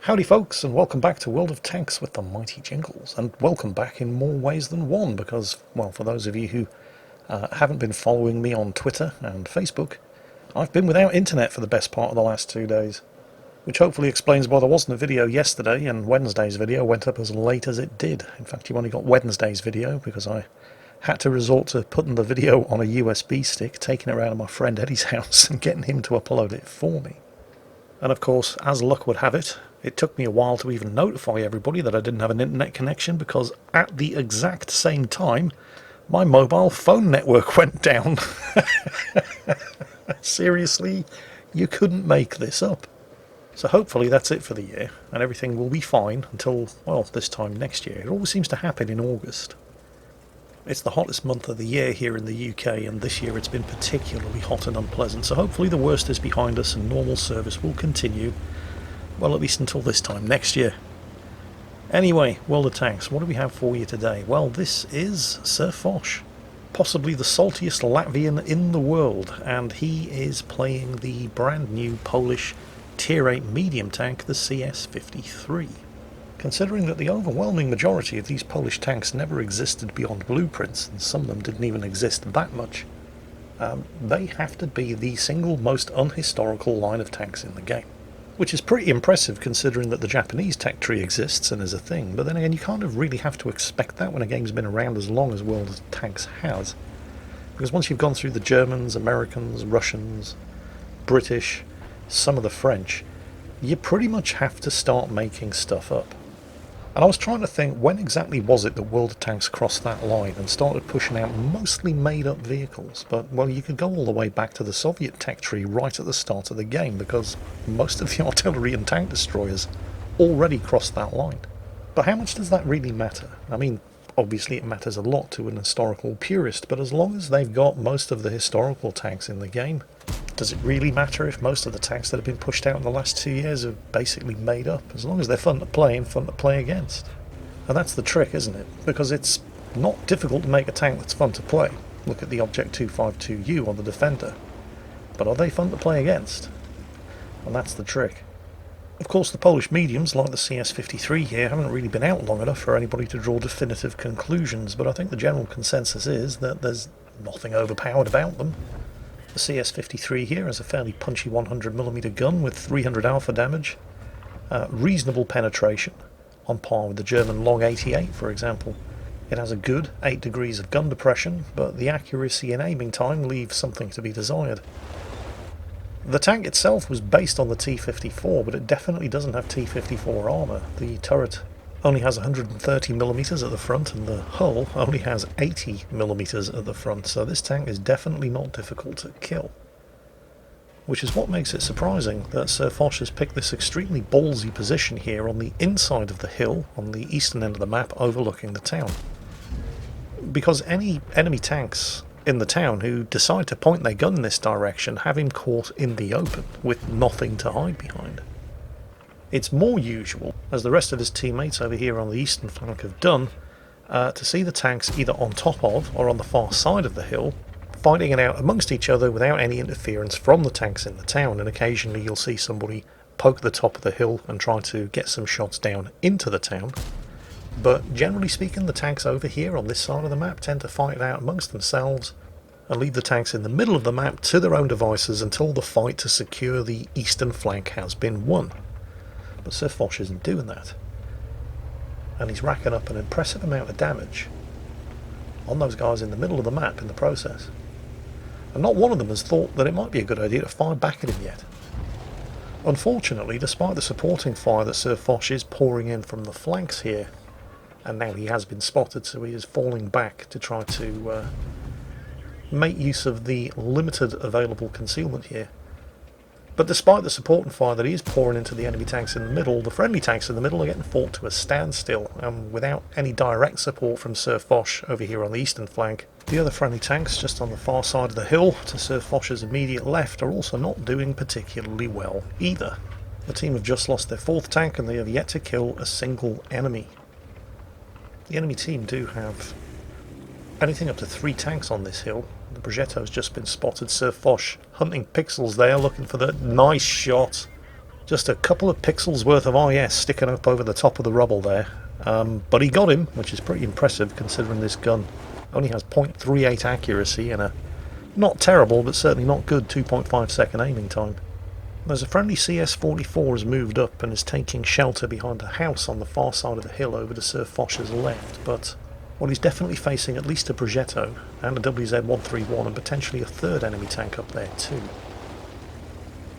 Howdy folks, and welcome back to World of Tanks with the mighty Jingles, and welcome back in more ways than one, because, well, for those of you who haven't been following me on Twitter and Facebook, I've been without internet for the best part of the last 2 days, which hopefully explains why there wasn't a video yesterday, and Wednesday's video went up as late as it did. In fact, you only got Wednesday's video, because I had to resort to putting the video on a USB stick, taking it around to my friend Eddie's house, and getting him to upload it for me. And of course, as luck would have it, it took me a while to even notify everybody that I didn't have an internet connection, because at the exact same time, my mobile phone network went down. Seriously, you couldn't make this up. So hopefully that's it for the year, and everything will be fine until, well, this time next year. It always seems to happen in August. It's the hottest month of the year here in the UK, and this year it's been particularly hot and unpleasant, so hopefully the worst is behind us and normal service will continue, well, at least until this time next year. Anyway, World of Tanks, what do we have for you today? Well, this is Sir Foch, possibly the saltiest Latvian in the world, and he is playing the brand new Polish Tier 8 medium tank, the CS-53. Considering that the overwhelming majority of these Polish tanks never existed beyond blueprints, and some of them didn't even exist that much, they have to be the single most unhistorical line of tanks in the game. Which is pretty impressive considering that the Japanese tech tree exists and is a thing, but then again you kind of really have to expect that when a game's been around as long as World of Tanks has. Because once you've gone through the Germans, Americans, Russians, British, some of the French, you pretty much have to start making stuff up. And I was trying to think, when exactly was it that World of Tanks crossed that line and started pushing out mostly made-up vehicles? But, well, you could go all the way back to the Soviet tech tree right at the start of the game, because most of the artillery and tank destroyers already crossed that line. But how much does that really matter? I mean, obviously it matters a lot to an historical purist, but as long as they've got most of the historical tanks in the game, does it really matter if most of the tanks that have been pushed out in the last 2 years are basically made up, as long as they're fun to play and fun to play against? And that's the trick, isn't it? Because it's not difficult to make a tank that's fun to play. Look at the Object 252U on the Defender. But are they fun to play against? And that's the trick. Of course, the Polish mediums, like the CS-53 here, haven't really been out long enough for anybody to draw definitive conclusions, but I think the general consensus is that there's nothing overpowered about them. The CS-53 here has a fairly punchy 100mm gun with 300 alpha damage, reasonable penetration, on par with the German Log 88 for example. It has a good 8 degrees of gun depression, but the accuracy and aiming time leaves something to be desired. The tank itself was based on the T-54, but it definitely doesn't have T-54 armour. The turret only has 130mm at the front, and the hull only has 80mm at the front, so this tank is definitely not difficult to kill. Which is what makes it surprising that Sir Foch has picked this extremely ballsy position here on the inside of the hill, on the eastern end of the map, overlooking the town. Because any enemy tanks in the town who decide to point their gun in this direction have him caught in the open, with nothing to hide behind. It's more usual, as the rest of his teammates over here on the eastern flank have done, to see the tanks either on top of or on the far side of the hill, fighting it out amongst each other without any interference from the tanks in the town, and occasionally you'll see somebody poke the top of the hill and try to get some shots down into the town. But generally speaking, the tanks over here on this side of the map tend to fight it out amongst themselves and leave the tanks in the middle of the map to their own devices until the fight to secure the eastern flank has been won. But Sir Foch isn't doing that, and he's racking up an impressive amount of damage on those guys in the middle of the map in the process, and not one of them has thought that it might be a good idea to fire back at him yet. Unfortunately, despite the supporting fire that Sir Foch is pouring in from the flanks here, and now he has been spotted, so he is falling back to try to make use of the limited available concealment here. But despite the support and fire that he is pouring into the enemy tanks in the middle, the friendly tanks in the middle are getting fought to a standstill, and without any direct support from Sir Foch over here on the eastern flank, the other friendly tanks just on the far side of the hill to Sir Foch's immediate left are also not doing particularly well either. The team have just lost their 4th tank and they have yet to kill a single enemy. The enemy team do have anything up to 3 tanks on this hill. The Progetto's just been spotted. Sir Foch hunting pixels there, looking for the nice shot. Just a couple of pixels worth of IS sticking up over the top of the rubble there. But he got him, which is pretty impressive considering this gun only has 0.38 accuracy and a not terrible but certainly not good 2.5 second aiming time. There's a friendly CS-44 has moved up and is taking shelter behind a house on the far side of the hill over to Sir Foch's left, but well, he's definitely facing at least a Progetto and a WZ-131 and potentially a third enemy tank up there too.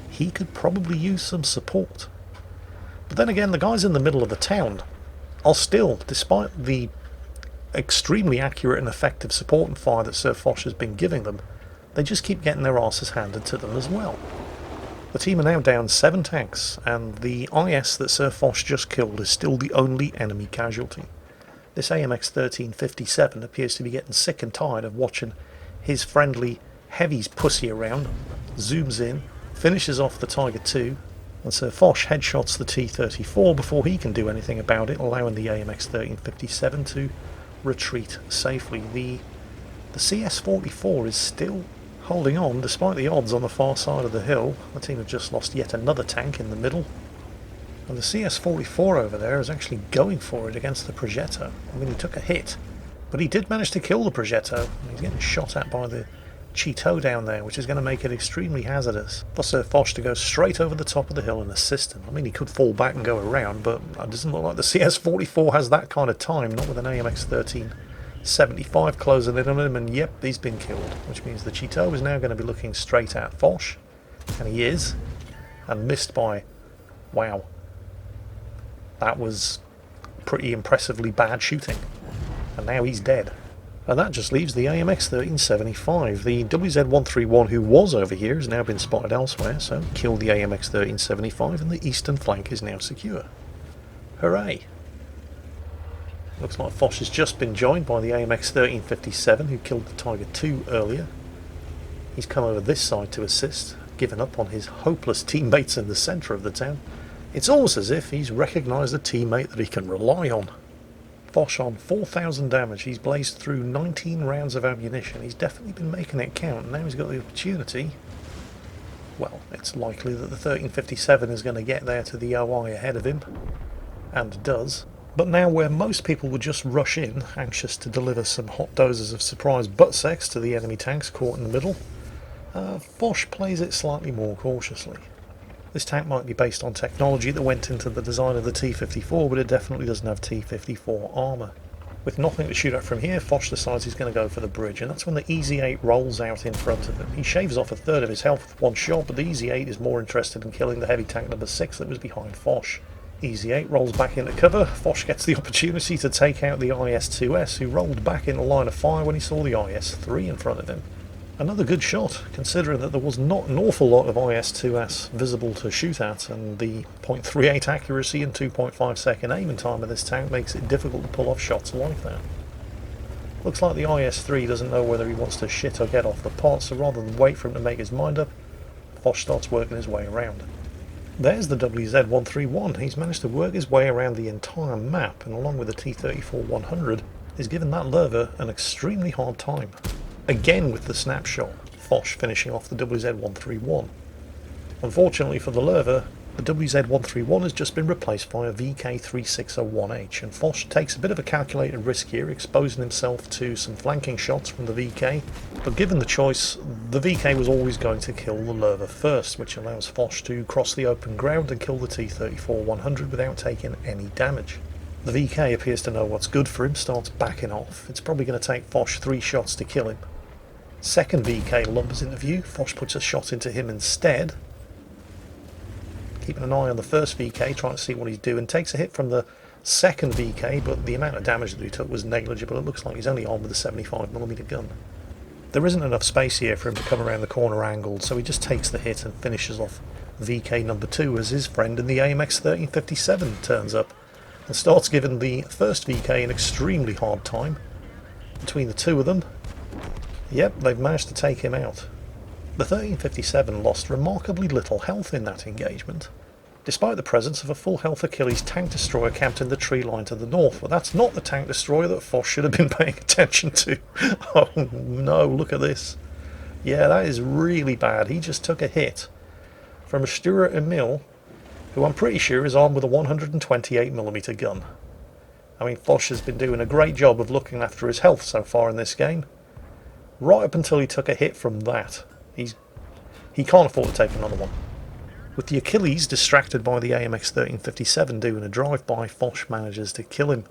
He could probably use some support. But then again, the guys in the middle of the town are still, despite the extremely accurate and effective support and fire that Sir Foch has been giving them, they just keep getting their asses handed to them as well. The team are now down 7 tanks, and the IS that Sir Foch just killed is still the only enemy casualty. This AMX 1357 appears to be getting sick and tired of watching his friendly heavies pussy around, zooms in, finishes off the Tiger II, and Sir Foch headshots the T-34 before he can do anything about it, allowing the AMX 1357 to retreat safely. The CS-44 is still holding on despite the odds on the far side of the hill. The team have just lost yet another tank in the middle, and the CS-44 over there is actually going for it against the Progetto. I mean, he took a hit, but he did manage to kill the Progetto. He's getting shot at by the Cheeto down there, which is going to make it extremely hazardous for Sir Foch to go straight over the top of the hill and assist him. I mean, he could fall back and go around, but it doesn't look like the CS-44 has that kind of time, not with an AMX 1375 closing in on him, and yep, he's been killed, which means the Cheeto is now going to be looking straight at Foch, and he is, and missed by, wow, that was pretty impressively bad shooting, and now he's dead. And that just leaves the AMX 1375. The WZ-131 who was over here has now been spotted elsewhere, so killed the AMX 1375 and the eastern flank is now secure. Hooray! Looks like Foch has just been joined by the AMX 1357 who killed the Tiger II earlier. He's come over this side to assist, given up on his hopeless teammates in the centre of the town. It's almost as if he's recognised a teammate that he can rely on. Foch on 4,000 damage, he's blazed through 19 rounds of ammunition, he's definitely been making it count, and now he's got the opportunity. Well, it's likely that the 1357 is going to get there to the OI ahead of him, and does. But now where most people would just rush in, anxious to deliver some hot doses of surprise butt sex to the enemy tanks caught in the middle, Foch plays it slightly more cautiously. This tank might be based on technology that went into the design of the T-54, but it definitely doesn't have T-54 armour. With nothing to shoot at from here, Foch decides he's going to go for the bridge, and that's when the Easy 8 rolls out in front of him. He shaves off a third of his health with one shot, but the Easy 8 is more interested in killing the heavy tank number 6 that was behind Foch. Easy 8 rolls back into cover. Foch gets the opportunity to take out the IS-2S, who rolled back into line of fire when he saw the IS-3 in front of him. Another good shot, considering that there was not an awful lot of IS-2S visible to shoot at, and the 0.38 accuracy and 2.5 second aiming time of this tank makes it difficult to pull off shots like that. Looks like the IS-3 doesn't know whether he wants to shit or get off the pot, so rather than wait for him to make his mind up, Foch starts working his way around. There's the WZ-131. He's managed to work his way around the entire map, and along with the T-34-100, he's given that lurver an extremely hard time. Again with the snapshot, Foch finishing off the WZ-131. Unfortunately for the lurver, the WZ-131 has just been replaced by a VK-3601H, and Foch takes a bit of a calculated risk here, exposing himself to some flanking shots from the VK, but given the choice, the VK was always going to kill the lurver first, which allows Foch to cross the open ground and kill the T-34-100 without taking any damage. The VK appears to know what's good for him, starts backing off. It's probably going to take Foch 3 shots to kill him. Second VK lumbers into view, Foch puts a shot into him instead. Keeping an eye on the first VK, trying to see what he's doing. Takes a hit from the second VK, but the amount of damage that he took was negligible. It looks like he's only on with a 75mm gun. There isn't enough space here for him to come around the corner angled, so he just takes the hit and finishes off VK number 2 as his friend in the AMX 1357 turns up and starts giving the first VK an extremely hard time. Between the two of them, yep, they've managed to take him out. The 1357 lost remarkably little health in that engagement, despite the presence of a full health Achilles tank destroyer camped in the tree line to the north. But that's not the tank destroyer that Foch should have been paying attention to. Oh no, look at this. Yeah, that is really bad. He just took a hit from a Stuart Emil who I'm pretty sure is armed with a 128mm gun. I mean, Foch has been doing a great job of looking after his health so far in this game. Right up until he took a hit from that. He can't afford to take another one. With the Achilles distracted by the AMX 1357 doing a drive-by, Foch manages to kill him.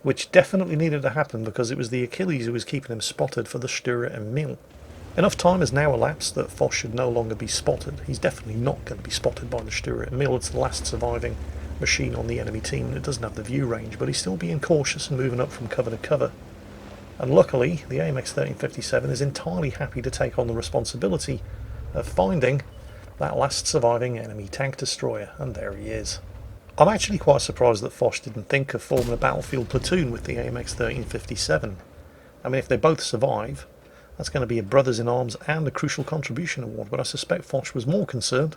Which definitely needed to happen because it was the Achilles who was keeping him spotted for the Sture Emil. Enough time has now elapsed that Foch should no longer be spotted. He's definitely not going to be spotted by the Sture Emil. It's the last surviving machine on the enemy team and it doesn't have the view range, but he's still being cautious and moving up from cover to cover. And luckily, the AMX 1357 is entirely happy to take on the responsibility of finding that last surviving enemy tank destroyer, and there he is. I'm actually quite surprised that Foch didn't think of forming a battlefield platoon with the AMX 1357. I mean, if they both survive, that's going to be a Brothers in Arms and a Crucial Contribution Award, but I suspect Foch was more concerned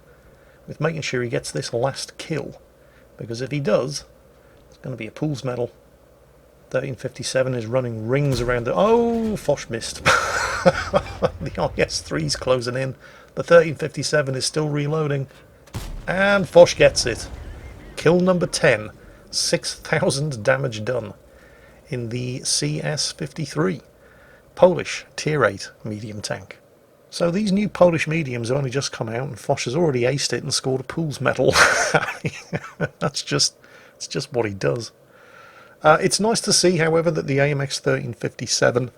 with making sure he gets this last kill, because if he does, it's going to be a Pools medal. 1357 is running rings around the... Oh, Foch missed. The IS-3's closing in. The 1357 is still reloading. And Foch gets it. Kill number 10. 6,000 damage done in the CS-53. Polish Tier 8 medium tank. So these new Polish mediums have only just come out and Foch has already aced it and scored a Pools medal. It's just what he does. It's nice to see, however, that the AMX 1357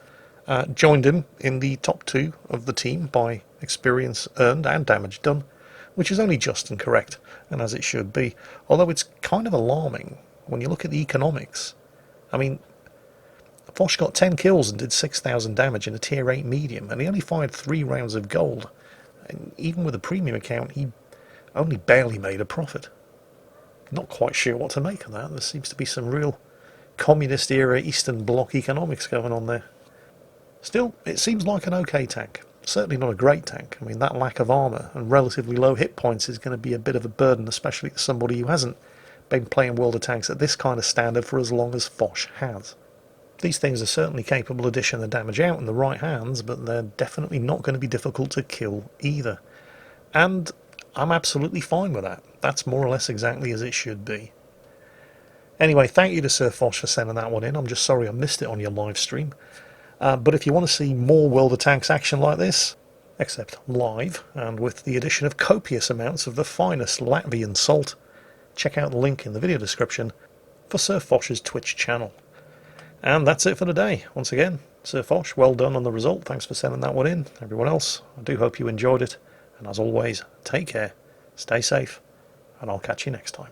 joined him in the top 2 of the team by experience earned and damage done, which is only just and correct, and as it should be. Although it's kind of alarming when you look at the economics. I mean, Foch got 10 kills and did 6,000 damage in a Tier 8 medium, and he only fired 3 rounds of gold. And even with a premium account, he only barely made a profit. Not quite sure what to make of that. There seems to be some real communist-era Eastern Bloc economics going on there. Still, it seems like an okay tank. Certainly not a great tank. I mean, that lack of armour and relatively low hit points is going to be a bit of a burden, especially to somebody who hasn't been playing World of Tanks at this kind of standard for as long as Foch has. These things are certainly capable of dishing the damage out in the right hands, but they're definitely not going to be difficult to kill either. And I'm absolutely fine with that. That's more or less exactly as it should be. Anyway, thank you to Sir Foch for sending that one in. I'm just sorry I missed it on your live stream. But if you want to see more World of Tanks action like this, except live, and with the addition of copious amounts of the finest Latvian salt, check out the link in the video description for Sir Foch's Twitch channel. And that's it for today. Once again, Sir Foch, well done on the result. Thanks for sending that one in. Everyone else, I do hope you enjoyed it. And as always, take care, stay safe, and I'll catch you next time.